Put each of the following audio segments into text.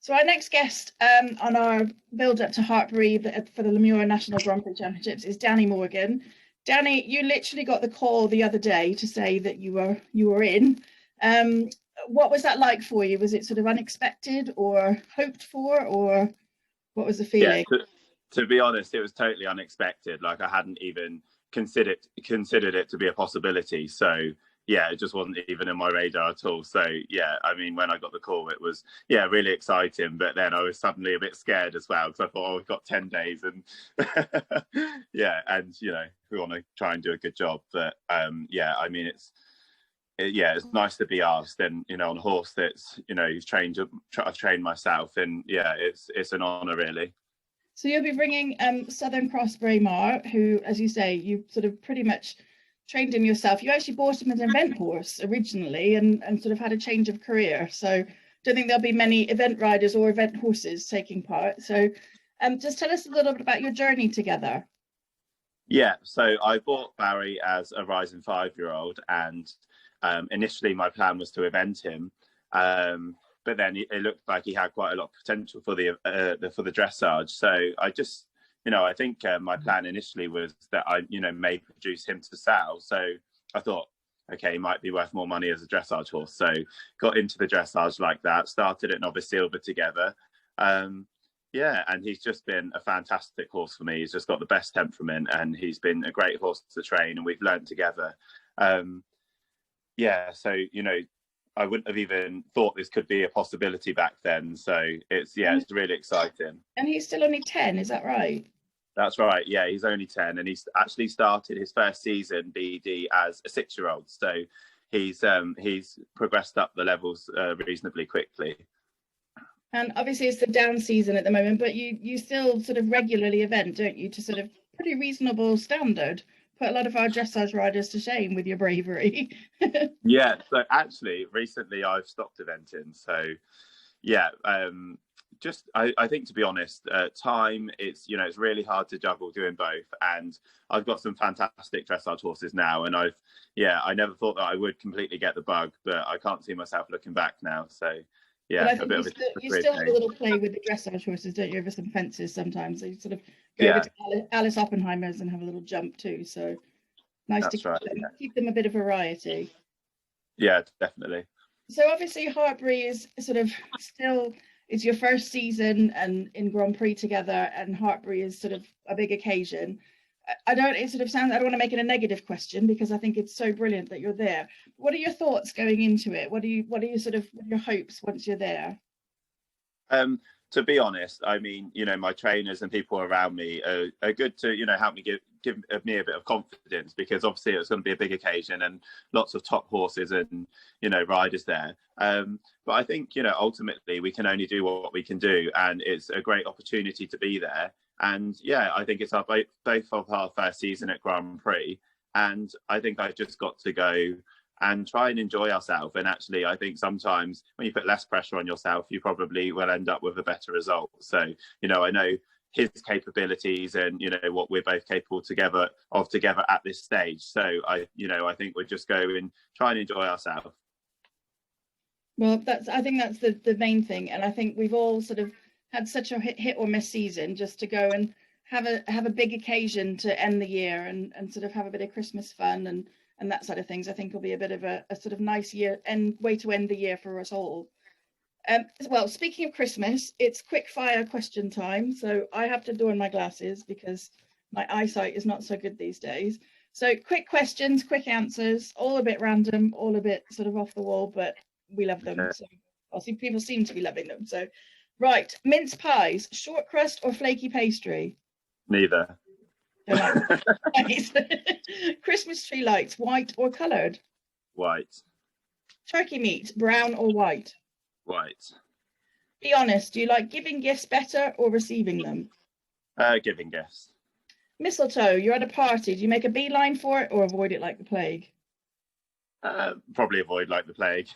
So our next guest on our build-up to Hartbury for the Lemure National Grand Prix Championships is Dannie Morgan. Dannie, you literally got the call the other day to say that you were in. What was that like for you? Was it sort of unexpected or hoped for, or what was the feeling? Yeah, to be honest, it was totally unexpected. Like I hadn't even considered it to be a possibility. So yeah, it just wasn't even in my radar at all. So yeah, I mean, when I got the call, it was really exciting. But then I was suddenly a bit scared as well, because I thought, oh, we've got 10 days, and yeah, and we want to try and do a good job. But yeah, I mean, it's nice to be asked, and on a horse that's I've trained myself, and yeah, it's an honour really. So you'll be bringing Southern Cross Braemar, who, as you say, you sort of pretty much trained him yourself. You actually bought him as an event horse originally, and sort of had a change of career. So I don't think there'll be many event riders or event horses taking part. So just tell us a little bit about your journey together. Yeah, so I bought Barry as a rising 5-year-old, and initially my plan was to event him. But then it looked like he had quite a lot of potential for the dressage. So I just, I think my plan initially was that I, may produce him to sell. So I thought, okay, he might be worth more money as a dressage horse. So got into the dressage like that, started at Novice Silver together. Yeah, and he's just been a fantastic horse for me. He's just got the best temperament, and he's been a great horse to train, and we've learned together. Yeah, so, I wouldn't have even thought this could be a possibility back then. So it's really exciting. And he's still only 10, is that right? That's right. Yeah, he's only 10, and he's actually started his first season BD as a 6-year-old. So he's progressed up the levels reasonably quickly. And obviously it's the down season at the moment, but you still sort of regularly event, don't you, to sort of pretty reasonable standard? Put a lot of our dressage riders to shame with your bravery. Yeah, so actually recently I've stopped eventing. So yeah, I think, to be honest, time, it's really hard to juggle doing both, and I've got some fantastic dressage horses now, and I never thought that I would completely get the bug, but I can't see myself looking back now. So yeah, a bit you still have a little play with the dressage horses, don't you, over some fences sometimes? So you sort of go over to Alice Oppenheimer's and have a little jump too. So nice to keep them a bit of variety. Yeah, definitely. So obviously Hartbury is sort of still, it's your first season and in Grand Prix together, and Hartbury is sort of a big occasion. I don't want to make it a negative question, because I think it's so brilliant that you're there. What are your thoughts going into it? What are your hopes once you're there? To be honest, I mean, my trainers and people around me are good to, help me give me a bit of confidence, because obviously it's going to be a big occasion and lots of top horses and, riders there. But I think, ultimately we can only do what we can do, and it's a great opportunity to be there. And yeah, I think it's both of our first season at Grand Prix, and I think I just got to go and try and enjoy ourselves. And actually, I think sometimes when you put less pressure on yourself, you probably will end up with a better result. So, I know his capabilities and, what we're both capable together at this stage. So I think we'll just go and try and enjoy ourselves. Well, I think that's the main thing. And I think we've all sort of had such a hit or miss season, just to go and have a big occasion to end the year and sort of have a bit of Christmas fun and that side of things. I think will be a bit of a sort of nice way to end the year for us all. Well, speaking of Christmas, it's quick fire question time. So I have to adorn my glasses because my eyesight is not so good these days. So quick questions, quick answers, all a bit random, all a bit sort of off the wall, but we love them. So I see people seem to be loving them. So right, mince pies, short crust or flaky pastry? Neither. Christmas tree lights, white or coloured? White. Turkey meat, brown or white? White. Be honest, do you like giving gifts better or receiving them? Giving gifts. Mistletoe, you're at a party, do you make a beeline for it or avoid it like the plague? Probably avoid like the plague.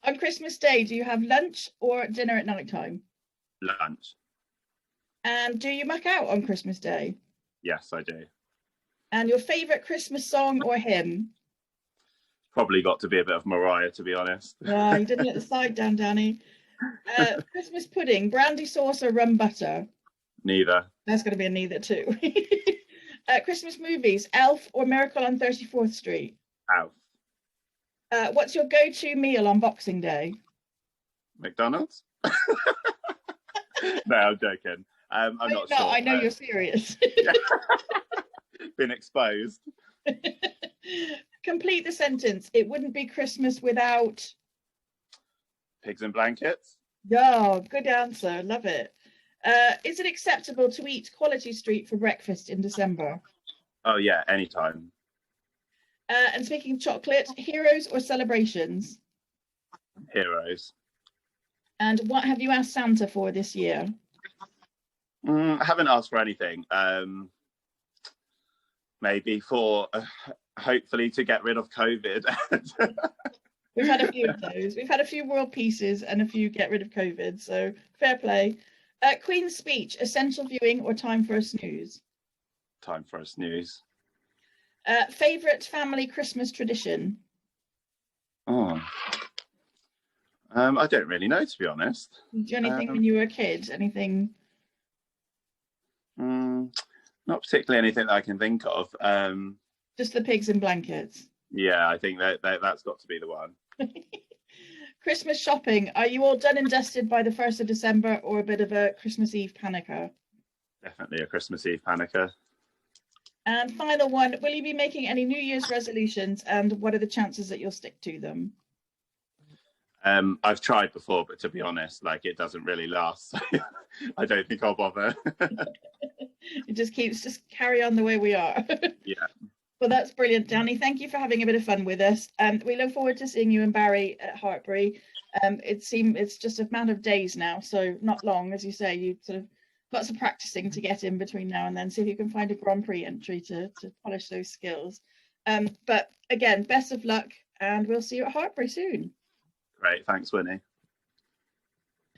On Christmas Day, do you have lunch or dinner at night time? Lunch. And do you muck out on Christmas Day? Yes, I do. And your favourite Christmas song or hymn? Probably got to be a bit of Mariah, to be honest. You didn't let the side down, Dannie. Christmas pudding, brandy sauce or rum butter? Neither. That's going to be a neither too. Christmas movies, Elf or Miracle on 34th Street? Alf. What's your go-to meal on Boxing Day? McDonald's? No, I'm joking. I'm not sure. I know you're serious. Been exposed. Complete the sentence. It wouldn't be Christmas without... Pigs in blankets? Yeah, good answer. Love it. Is it acceptable to eat Quality Street for breakfast in December? Oh, yeah, anytime. And speaking of chocolate, heroes or celebrations? Heroes. And what have you asked Santa for this year? I haven't asked for anything. Maybe for hopefully to get rid of COVID. We've had a few of those. We've had a few world peaces and a few get rid of COVID. So fair play. Queen's speech, essential viewing or time for a snooze? Time for a snooze. Favorite family Christmas tradition? Oh. I don't really know, to be honest. Did you do anything when you were a kid? Anything? Not particularly anything that I can think of. Just the pigs in blankets. Yeah, I think that's got to be the one. Christmas shopping. Are you all done and dusted by the 1st of December or a bit of a Christmas Eve panicker? Definitely a Christmas Eve panicker. And final one, will you be making any New Year's resolutions and what are the chances that you'll stick to them? I've tried before, but to be honest, like it doesn't really last. So I don't think I'll bother. It just carry on the way we are. Yeah. Well, that's brilliant, Danny. Thank you for having a bit of fun with us. We look forward to seeing you and Barry at Hartbury. It's just a matter of days now, so not long, as you say. You sort of lots of practicing to get in between now and then. See if you can find a Grand Prix entry to polish those skills. But again, best of luck, and we'll see you at Hartbury soon. Great, thanks, Winnie.